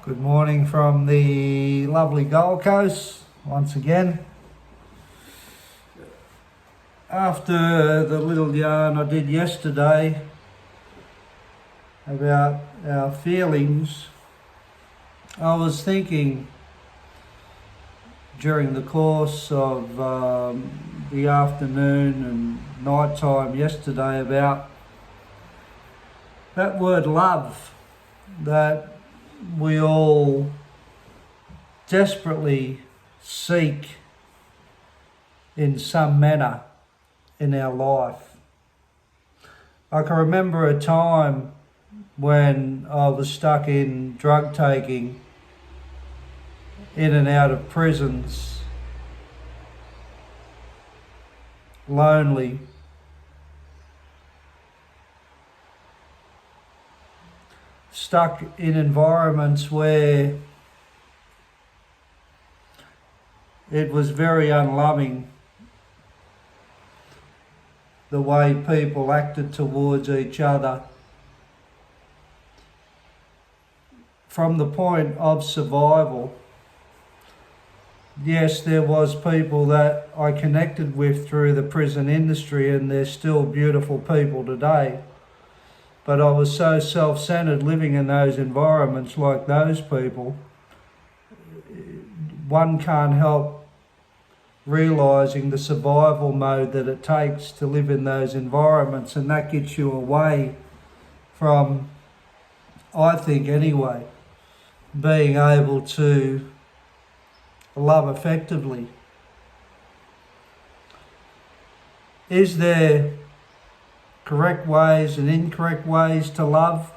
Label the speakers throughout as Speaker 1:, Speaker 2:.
Speaker 1: Good morning from the lovely Gold Coast once again. After the little yarn I did yesterday about our feelings, I was thinking during the course of the afternoon and night time yesterday about that word love that we all desperately seek in some manner in our life. I can remember a time when I was stuck in drug taking, in and out of prisons, lonely, stuck in environments where it was very unloving the way people acted towards each other. From the point of survival, yes, there was people that I connected with through the prison industry, and they're still beautiful people today. But I was so self-centered living in those environments like those people, one can't help realising the survival mode that it takes to live in those environments, and that gets you away from, I think anyway, being able to love effectively. Is there correct ways and incorrect ways to love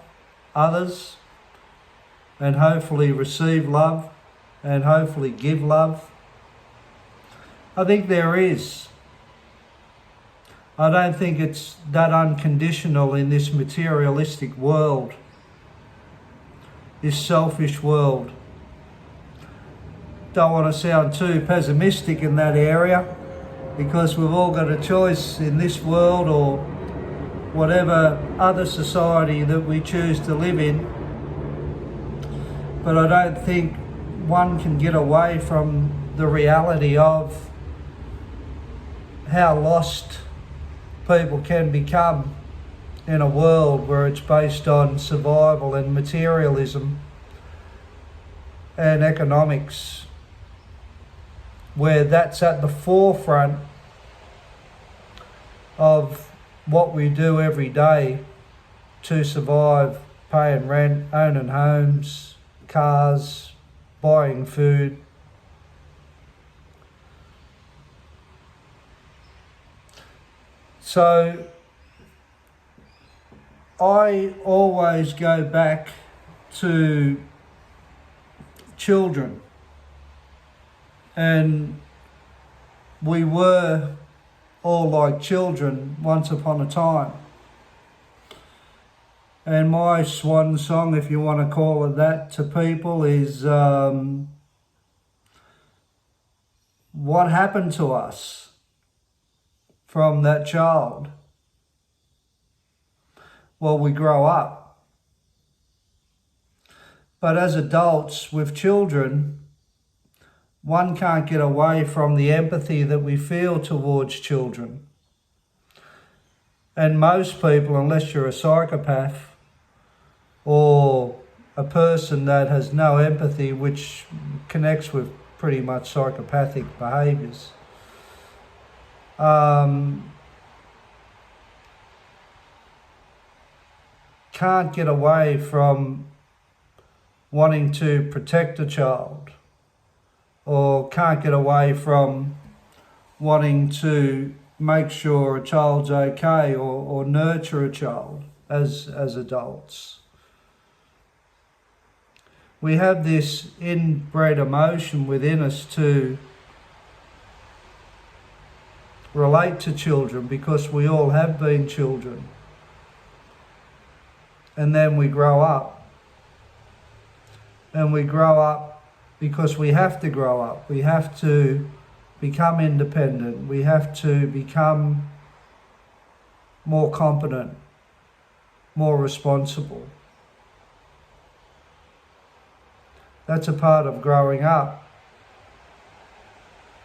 Speaker 1: others and hopefully receive love and hopefully give love? I think there is. I don't think it's that unconditional in this materialistic world, this selfish world. Don't want to sound too pessimistic in that area, because we've all got a choice in this world or whatever other society that we choose to live in. But I don't think one can get away from the reality of how lost people can become in a world where it's based on survival and materialism and economics, where that's at the forefront of what we do every day to survive, paying rent, owning homes, cars, buying food. So I always go back to children, and we were all like children once upon a time. And my swan song, if you want to call it that, to people is what happened to us from that child? Well, we grow up. But as adults with children, one can't get away from the empathy that we feel towards children. And most people, unless you're a psychopath or a person that has no empathy, which connects with pretty much psychopathic behaviours, can't get away from wanting to protect a child, or can't get away from wanting to make sure a child's okay, or nurture a child as adults. We have this inbred emotion within us to relate to children because we all have been children. And then we grow up. And we grow up because we have to grow up. We have to become independent. We have to become more competent, more responsible. That's a part of growing up.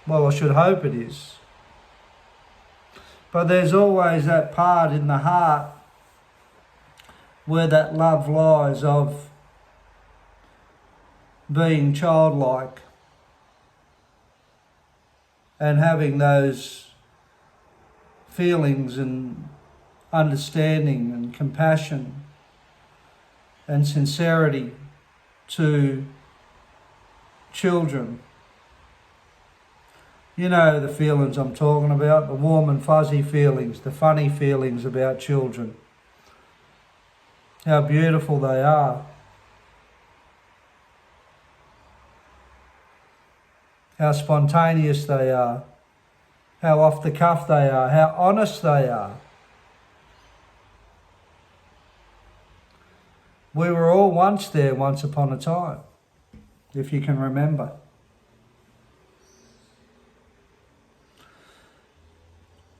Speaker 1: Well, I should hope it is. But there's always that part in the heart where that love lies of being childlike and having those feelings and understanding and compassion and sincerity to children. You know the feelings I'm talking about, the warm and fuzzy feelings, the funny feelings about children. How beautiful they are. How spontaneous they are. How off the cuff they are. How honest they are. We were all once there once upon a time, if you can remember.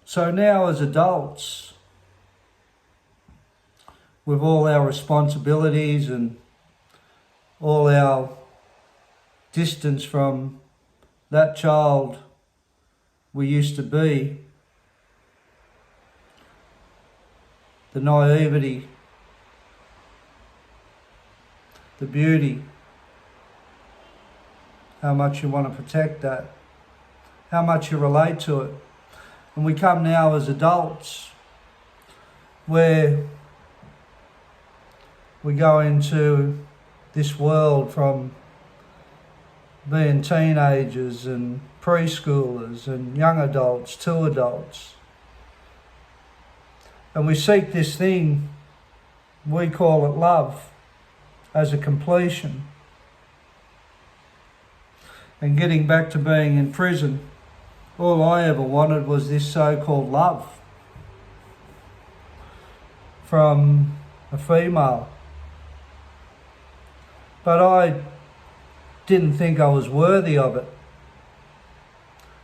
Speaker 1: So now as adults, with all our responsibilities and all our distance from that child we used to be, the naivety, the beauty, how much you want to protect that, how much you relate to it. And we come now as adults where we go into this world from being teenagers and preschoolers and young adults to adults. And we seek this thing, we call it love, as a completion. And getting back to being in prison, all I ever wanted was this so-called love from a female. But I didn't think I was worthy of it.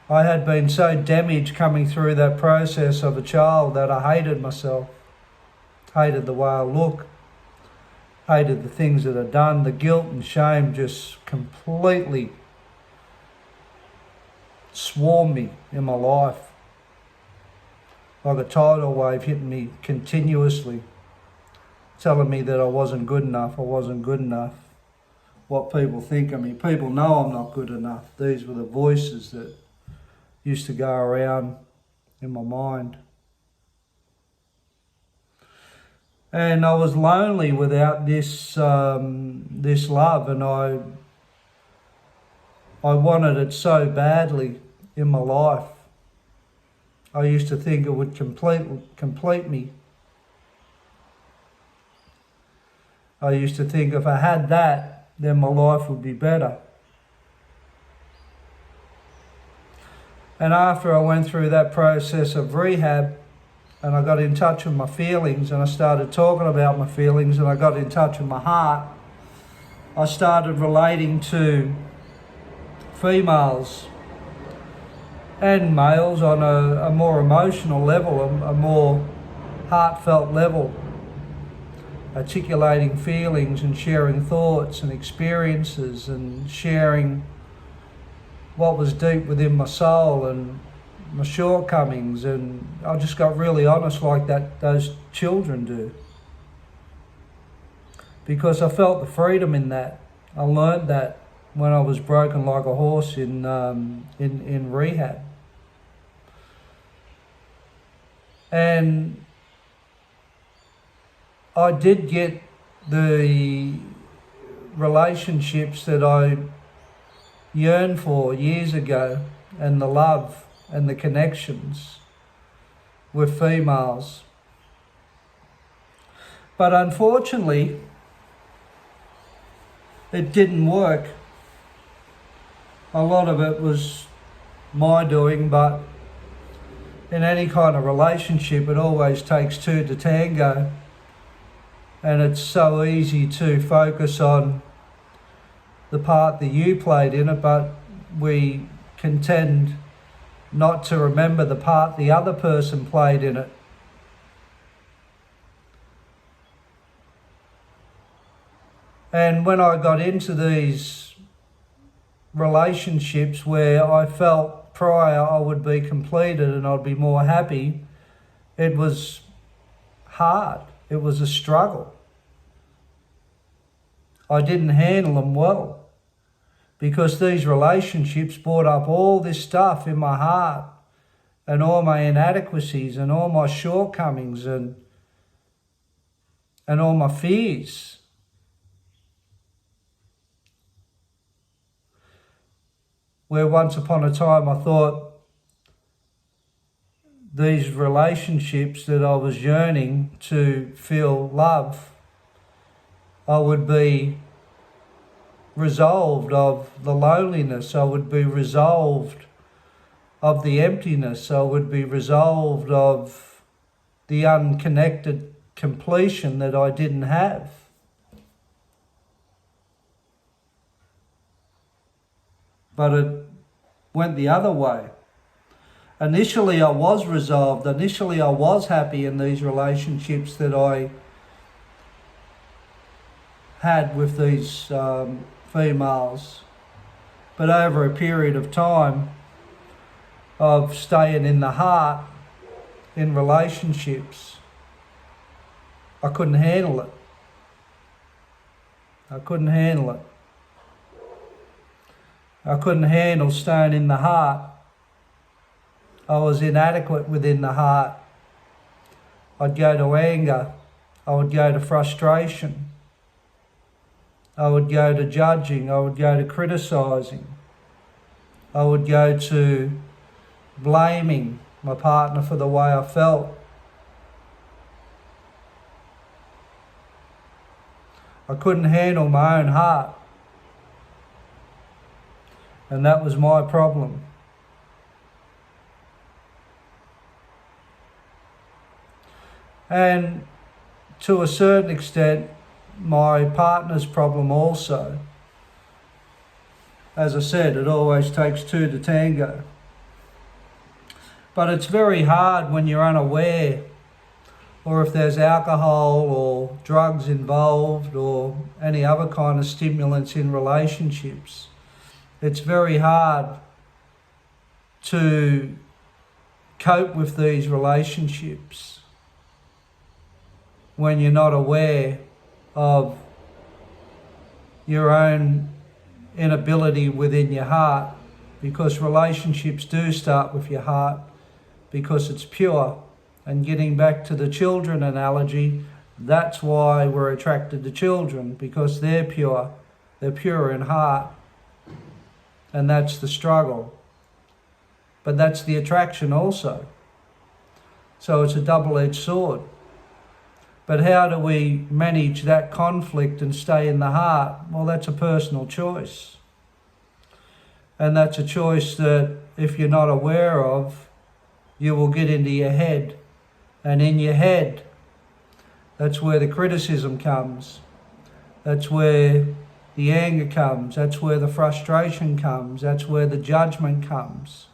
Speaker 1: I had been so damaged coming through that process of a child that I hated myself, hated the way I look, hated the things that I'd done. The guilt and shame just completely swarmed me in my life, like a tidal wave hitting me continuously, telling me that I wasn't good enough, what people think of me. People know I'm not good enough. These were the voices that used to go around in my mind. And I was lonely without this love, and I wanted it so badly in my life. I used to think it would complete me. I used to think if I had that, then my life would be better. And after I went through that process of rehab, and I got in touch with my feelings, and I started talking about my feelings, and I got in touch with my heart, I started relating to females and males on a more emotional level, a more heartfelt level, articulating feelings and sharing thoughts and experiences and sharing what was deep within my soul and my shortcomings. And I just got really honest like that those children do, because I felt the freedom in that. I learned that when I was broken like a horse in rehab. And I did get the relationships that I yearned for years ago, and the love and the connections with females. But unfortunately, it didn't work. A lot of it was my doing, but in any kind of relationship, it always takes two to tango. And it's so easy to focus on the part that you played in it, but we can tend not to remember the part the other person played in it. And when I got into these relationships where I felt prior I would be completed and I'd be more happy, it was hard. It was a struggle. I didn't handle them well because these relationships brought up all this stuff in my heart and all my inadequacies and all my shortcomings and all my fears. Where once upon a time I thought these relationships that I was yearning to feel love, I would be resolved of the loneliness, I would be resolved of the emptiness, I would be resolved of the unconnected completion that I didn't have. But it went the other way. Initially I was resolved, initially I was happy in these relationships that I had with these females. But over a period of time of staying in the heart in relationships, I couldn't handle it. I couldn't handle it. I couldn't handle staying in the heart. I was inadequate within the heart. I'd go to anger. I would go to frustration. I would go to judging. I would go to criticising. I would go to blaming my partner for the way I felt. I couldn't handle my own heart. And that was my problem. And to a certain extent, my partner's problem also. As I said, it always takes two to tango. But it's very hard when you're unaware, or if there's alcohol or drugs involved or any other kind of stimulants in relationships. It's very hard to cope with these relationships when you're not aware of your own inability within your heart, because relationships do start with your heart because it's pure. And getting back to the children analogy, that's why we're attracted to children, because they're pure in heart. And that's the struggle. But that's the attraction also. So it's a double-edged sword. But how do we manage that conflict and stay in the heart? Well, that's a personal choice. And that's a choice that if you're not aware of, you will get into your head. And in your head, that's where the criticism comes. That's where the anger comes. That's where the frustration comes. That's where the judgment comes.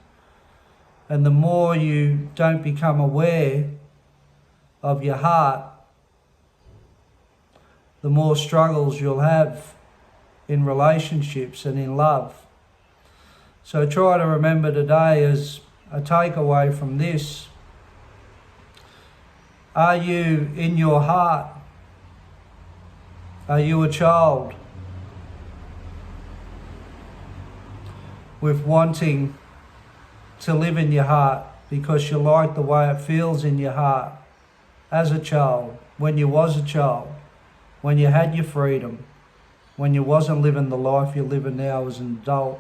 Speaker 1: And the more you don't become aware of your heart, the more struggles you'll have in relationships and in love. So try to remember today as a takeaway from this, are you in your heart? Are you a child with wanting to live in your heart because you like the way it feels in your heart as a child, when you was a child, when you had your freedom, when you wasn't living the life you're living now as an adult?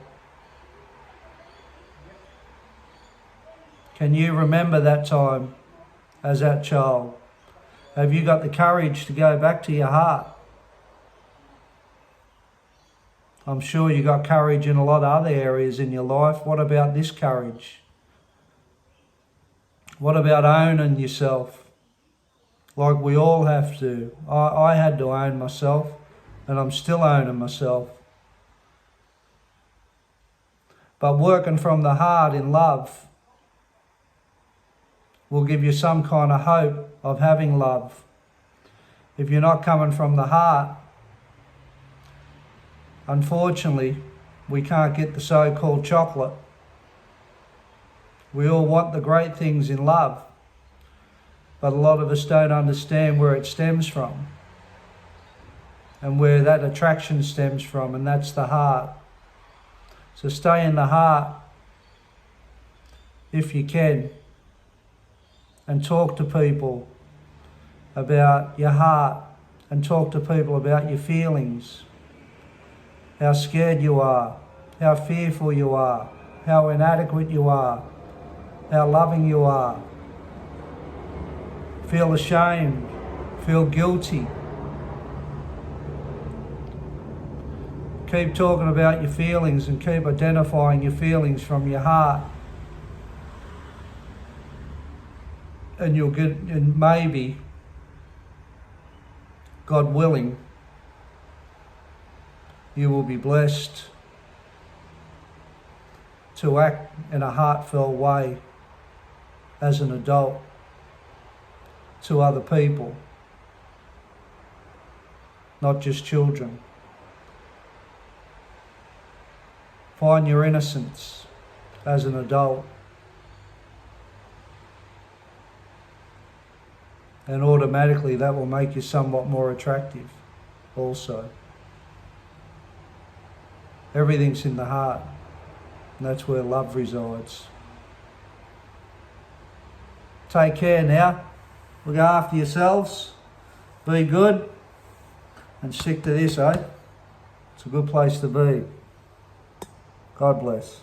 Speaker 1: Can you remember that time as that child? Have you got the courage to go back to your heart? I'm sure you got courage in a lot of other areas in your life. What about this courage? What about owning yourself? Like we all have to. I had to own myself, and I'm still owning myself. But working from the heart in love will give you some kind of hope of having love. If you're not coming from the heart, unfortunately, we can't get the so-called chocolate. We all want the great things in love, but a lot of us don't understand where it stems from and where that attraction stems from, and that's the heart. So stay in the heart if you can, and talk to people about your heart, and talk to people about your feelings, how scared you are, how fearful you are, how inadequate you are, how loving you are. Feel ashamed, feel guilty. Keep talking about your feelings and keep identifying your feelings from your heart. And you'll get, and maybe, God willing, you will be blessed to act in a heartfelt way as an adult to other people, not just children. Find your innocence as an adult, and automatically that will make you somewhat more attractive also. Everything's in the heart, and that's where love resides. Take care now. Look after yourselves. Be good. And stick to this, eh? It's a good place to be. God bless.